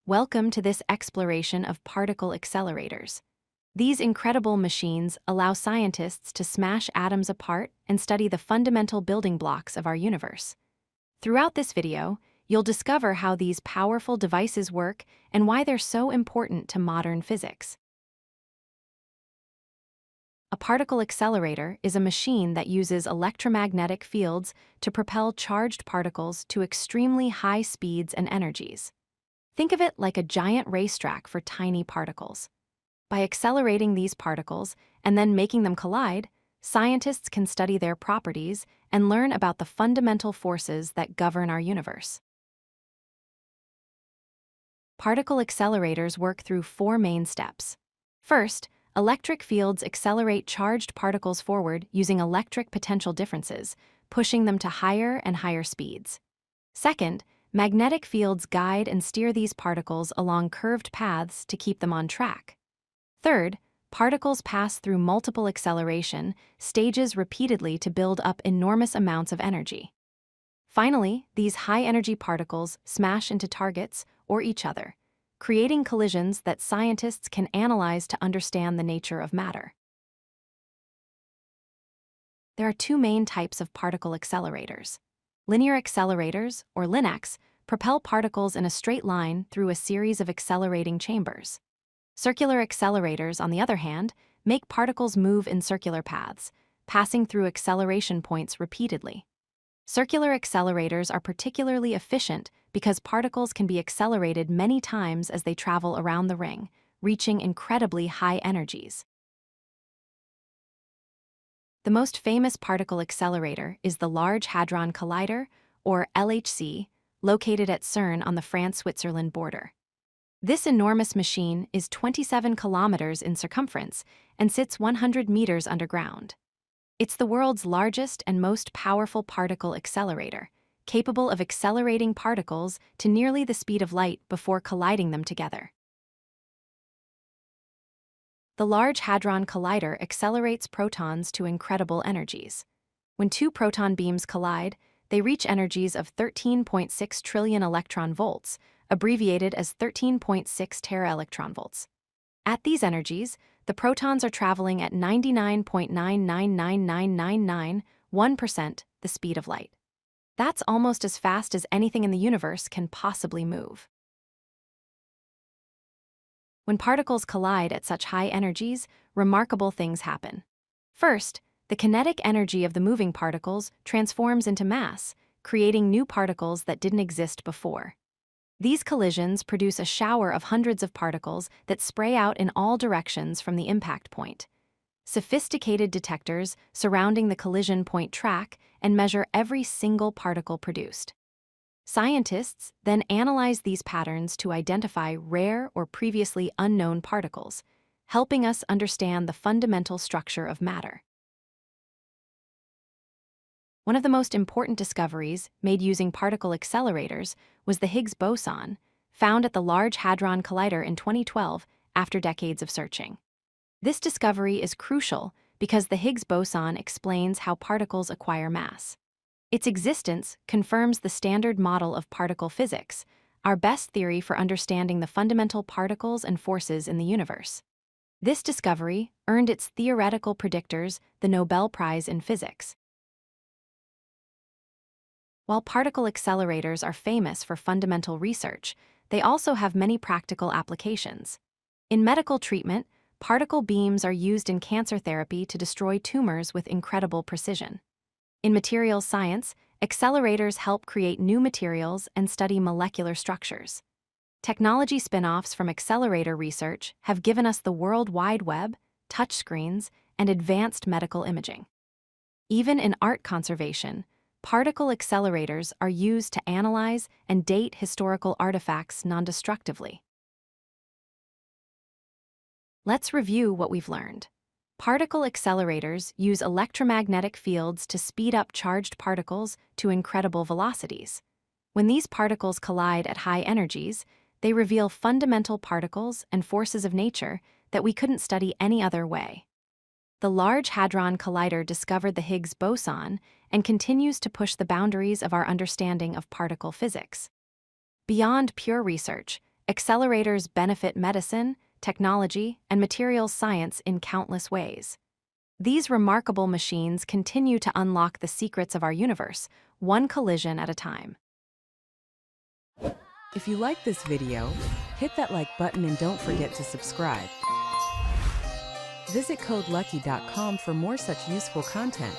Welcome to this exploration of particle accelerators. These incredible machines allow scientists to smash atoms apart and study the fundamental building blocks of our universe. Throughout this video, you'll discover how these powerful devices work and why they're so important to modern physics. A particle accelerator is a machine that uses electromagnetic fields to propel charged particles to extremely high speeds and energies. Think of it like a giant racetrack for tiny particles. By accelerating these particles and then making them collide, scientists can study their properties and learn about the fundamental forces that govern our universe. Particle accelerators work through four main steps. First, electric fields accelerate charged particles forward using electric potential differences, pushing them to higher and higher speeds. Second, magnetic fields guide and steer these particles along curved paths to keep them on track. Third, particles pass through multiple acceleration stages repeatedly to build up enormous amounts of energy. Finally, these high-energy particles smash into targets or each other, creating collisions that scientists can analyze to understand the nature of matter. There are two main types of particle accelerators. Linear accelerators, or LINACs, propel particles in a straight line through a series of accelerating chambers. Circular accelerators, on the other hand, make particles move in circular paths, passing through acceleration points repeatedly. Circular accelerators are particularly efficient because particles can be accelerated many times as they travel around the ring, reaching incredibly high energies. The most famous particle accelerator is the Large Hadron Collider, or LHC, located at CERN on the France-Switzerland border. This enormous machine is 27 kilometers in circumference and sits 100 meters underground. It's the world's largest and most powerful particle accelerator, capable of accelerating particles to nearly the speed of light before colliding them together. The Large Hadron Collider accelerates protons to incredible energies. When two proton beams collide, they reach energies of 13.6 trillion electron volts, abbreviated as 13.6 tera-electron volts. At these energies, the protons are traveling at 99.9999991% the speed of light. That's almost as fast as anything in the universe can possibly move. When particles collide at such high energies, remarkable things happen. First, the kinetic energy of the moving particles transforms into mass, creating new particles that didn't exist before. These collisions produce a shower of hundreds of particles that spray out in all directions from the impact point. Sophisticated detectors surrounding the collision point track and measure every single particle produced. Scientists then analyze these patterns to identify rare or previously unknown particles, helping us understand the fundamental structure of matter. One of the most important discoveries made using particle accelerators was the Higgs Boson, found at the Large Hadron Collider in 2012 after decades of searching. This discovery is crucial because the Higgs Boson explains how particles acquire mass. Its existence confirms the standard model of particle physics, our best theory for understanding the fundamental particles and forces in the universe. This discovery earned its theoretical predictors the Nobel Prize in Physics. While particle accelerators are famous for fundamental research, they also have many practical applications. In medical treatment, particle beams are used in cancer therapy to destroy tumors with incredible precision. In materials science, accelerators help create new materials and study molecular structures. Technology spin-offs from accelerator research have given us the World Wide Web, touchscreens, and advanced medical imaging. Even in art conservation, particle accelerators are used to analyze and date historical artifacts non-destructively. Let's review what we've learned. Particle accelerators use electromagnetic fields to speed up charged particles to incredible velocities. When these particles collide at high energies, they reveal fundamental particles and forces of nature that we couldn't study any other way. The Large Hadron Collider discovered the Higgs Boson and continues to push the boundaries of our understanding of particle physics. Beyond pure research, Accelerators benefit medicine, technology, and materials science in countless ways. These remarkable machines continue to unlock the secrets of our universe, one collision at a time. If you like this video, hit that like button and don't forget to subscribe. Visit codelucky.com for more such useful content.